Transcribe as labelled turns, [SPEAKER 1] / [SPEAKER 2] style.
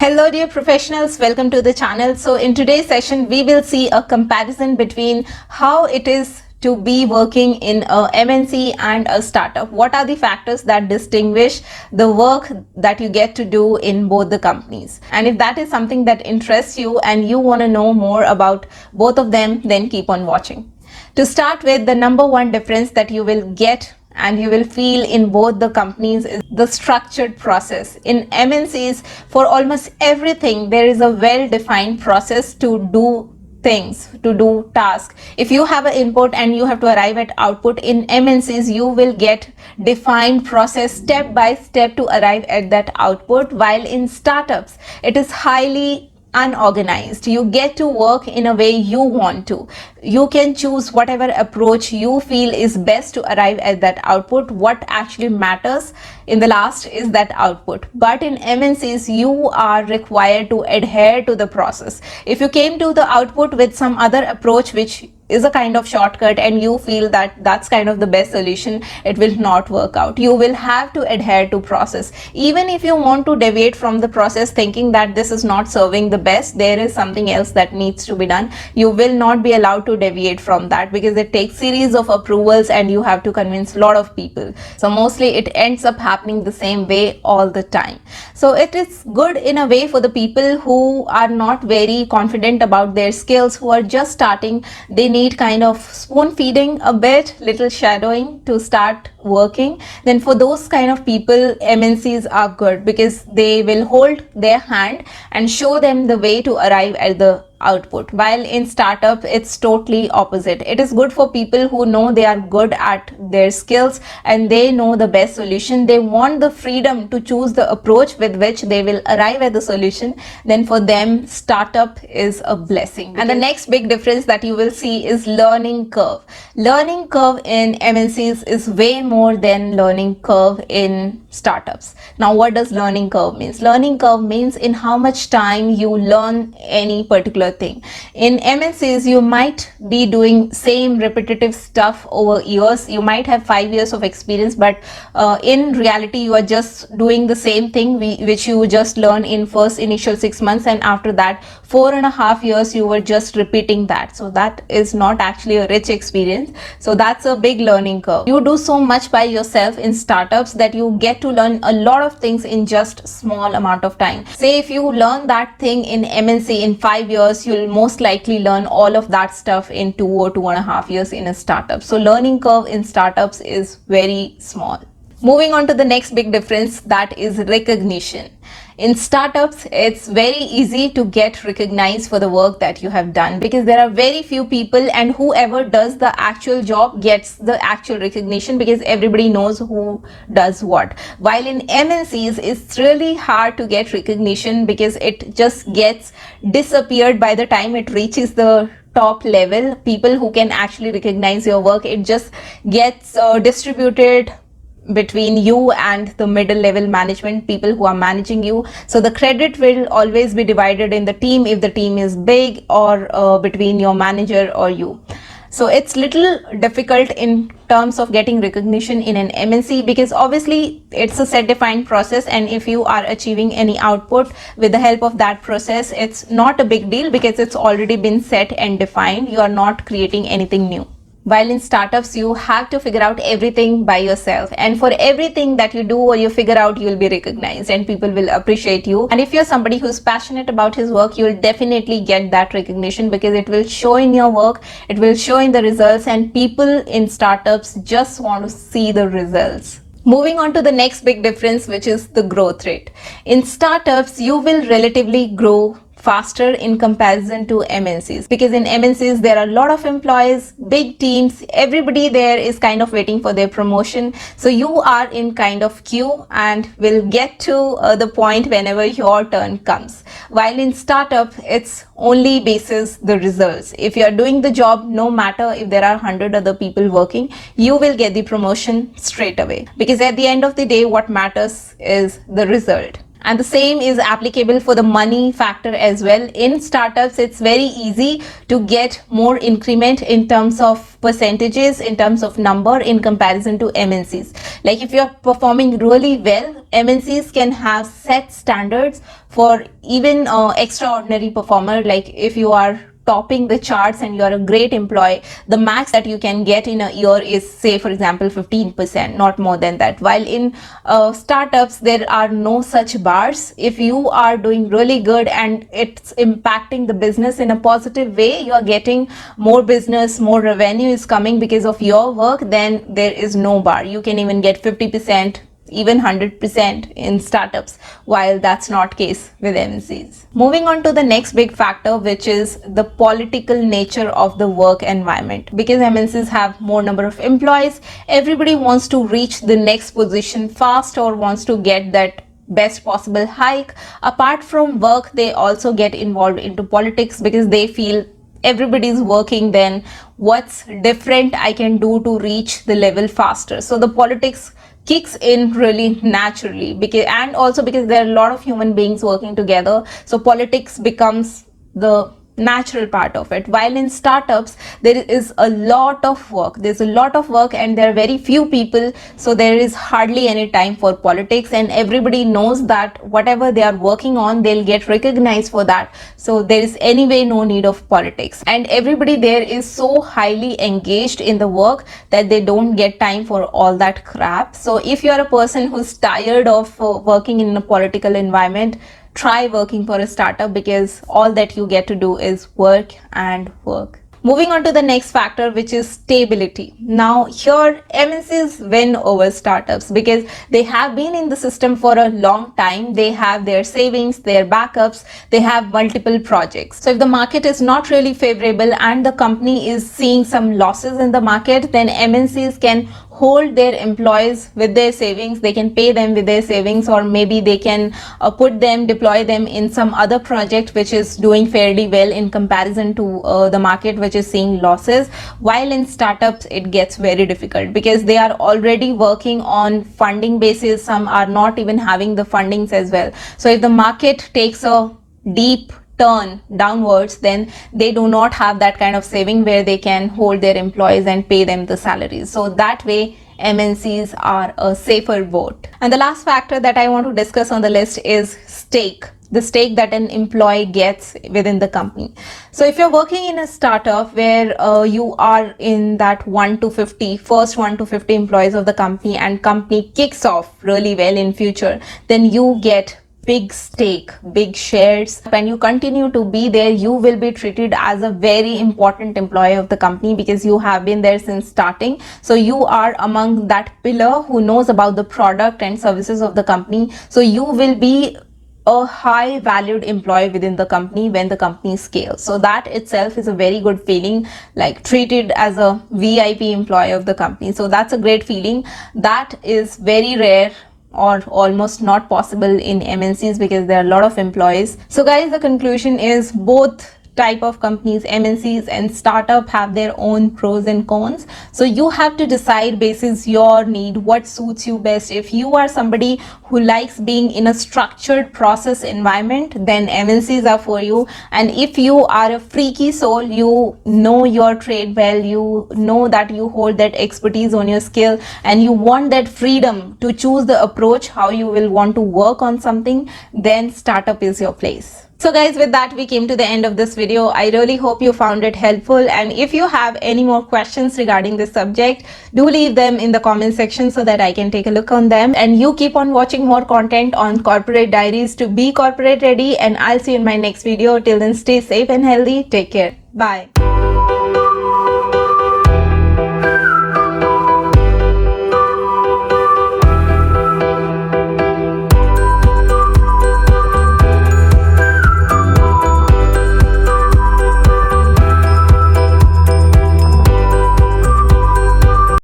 [SPEAKER 1] Hello dear professionals, welcome to the channel. So in today's session, we will see a comparison between how it is to be working in a MNC and a startup. What are the factors that distinguish the work that you get to do in both the companies? And if that is something that interests you and you want to know more about both of them, then keep on watching. To start with, the number one difference that you will get and you will feel in both the companies is the structured process. In MNCs, for almost everything, there is a well-defined process to do things, to do tasks. If you have an input and you have to arrive at output, in MNCs you will get defined process step by step to arrive at that output, while in startups it is highly unorganized. You get to work in a way you want to. You can choose whatever approach you feel is best to arrive at that output. What actually matters in the last is that output. But in MNCs, you are required to adhere to the process. If you came to the output with some other approach which is a kind of shortcut and you feel that that's kind of the best solution, it will not work out. You will have to adhere to process. Even if you want to deviate from the process thinking that this is not serving the best, there is something else that needs to be done, you will not be allowed to deviate from that, because it takes series of approvals and you have to convince a lot of people. So mostly it ends up happening the same way all the time. So it is good in a way for the people who are not very confident about their skills, who are just starting. They need kind of spoon feeding a bit, little shadowing to start working. Then for those kind of people, MNCs are good because they will hold their hand and show them the way to arrive at the output. While in startup, it's totally opposite. It is good for people who know they are good at their skills and they know the best solution. They want the freedom to choose the approach with which they will arrive at the solution. Then for them, startup is a blessing. And the next big difference that you will see is learning curve. Learning curve in MNCs is way more than learning curve in startups. Now, what does learning curve means? Learning curve means in how much time you learn any particular thing. In MNCs, you might be doing same repetitive stuff over years. You might have 5 years of experience, but in reality, you are just doing the same thing which you just learn in first initial 6 months, and after that 4.5 years you were just repeating that. So that is not actually a rich experience. So that's a big learning curve. You do so much by yourself in startups that you get to learn a lot of things in just small amount of time. Say if you learn that thing in MNC in 5 years, you'll most likely learn all of that stuff in 2 or 2.5 years in a startup. So learning curve in startups is very small. Moving on to the next big difference, that is recognition. In startups, it's very easy to get recognized for the work that you have done because there are very few people, and whoever does the actual job gets the actual recognition because everybody knows who does what. While in MNCs, it's really hard to get recognition because it just gets disappeared by the time it reaches the top level. People who can actually recognize your work, it just gets distributed between you and the middle level management, people who are managing you. So the credit will always be divided in the team if the team is big, or between your manager or you. So it's little difficult in terms of getting recognition in an MNC because obviously it's a set defined process, and if you are achieving any output with the help of that process, it's not a big deal because it's already been set and defined. You are not creating anything new. While in startups, you have to figure out everything by yourself, and for everything that you do or you figure out, you'll be recognized and people will appreciate you. And if you're somebody who's passionate about his work, you'll definitely get that recognition because it will show in your work, it will show in the results, and people in startups just want to see the results. Moving on to the next big difference, which is the growth rate. In startups, you will relatively grow faster in comparison to MNCs because in MNCs there are a lot of employees, big teams, everybody there is kind of waiting for their promotion. So you are in kind of queue and will get to the point whenever your turn comes. While in startup, it's only basis the results. If you are doing the job, no matter if there are 100 other people working, you will get the promotion straight away because at the end of the day, what matters is the result. And the same is applicable for the money factor as well. In startups, it's very easy to get more increment in terms of percentages, in terms of number, in comparison to MNCs. Like if you're performing really well, MNCs can have set standards for even extraordinary performer. Like if you are topping the charts and you're a great employee, the max that you can get in a year is, say for example, 15%, not more than that. While in startups, there are no such bars. If you are doing really good and it's impacting the business in a positive way, you're getting more business, more revenue is coming because of your work, then there is no bar. You can even get 50%, even 100% in startups, while that's not case with MNCs. Moving on to the next big factor, which is the political nature of the work environment. Because MNCs have more number of employees, everybody wants to reach the next position fast or wants to get that best possible hike. Apart from work, they also get involved into politics because they feel everybody's working, then what's different I can do to reach the level faster. So the politics kicks in really naturally, because and also because there are a lot of human beings working together, so politics becomes the natural part of it. While in startups, there is a lot of work, and there are very few people, so there is hardly any time for politics, and everybody knows that whatever they are working on, they'll get recognized for that, so there is anyway no need of politics, and everybody there is so highly engaged in the work that they don't get time for all that crap. So if you are a person who's tired of working in a political environment, try working for a startup, because all that you get to do is work and work. Moving on to the next factor, which is stability. Now here MNCs win over startups because they have been in the system for a long time. They have their savings, their backups, they have multiple projects. So if the market is not really favorable and the company is seeing some losses in the market, then MNCs can hold their employees with their savings, they can pay them with their savings, or maybe they can deploy them in some other project which is doing fairly well in comparison to the market which is seeing losses. While in startups, it gets very difficult because they are already working on funding basis. Some are not even having the fundings as well. So if the market takes a deep turn downwards, then they do not have that kind of saving where they can hold their employees and pay them the salaries. So that way MNCs are a safer vote. And the last factor that I want to discuss on the list is stake, the stake that an employee gets within the company. So if you're working in a startup where you are in that 1 to 50, first 1 to 50 employees of the company, and company kicks off really well in future, then you get big stake, big shares, when you continue to be there, you will be treated as a very important employee of the company because you have been there since starting. So you are among that pillar who knows about the product and services of the company. So you will be a high valued employee within the company when the company scales. So that itself is a very good feeling, like treated as a VIP employee of the company. So that's a great feeling. That is very rare or almost not possible in MNCs because there are a lot of employees. So guys, the conclusion is both type of companies, MNCs and startup, have their own pros and cons. So you have to decide basis your need, what suits you best. If you are somebody who likes being in a structured process environment, then MNCs are for you. And if you are a freaky soul, you know your trade well, you know that you hold that expertise on your skill, and you want that freedom to choose the approach how you will want to work on something, then startup is your place. So guys, with that we came to the end of this video. I really hope you found it helpful, and if you have any more questions regarding this subject, do leave them in the comment section so that I can take a look on them. And you keep on watching more content on Corporate Diaries to be corporate ready, and I'll see you in my next video. Till then, stay safe and healthy. Take care. Bye.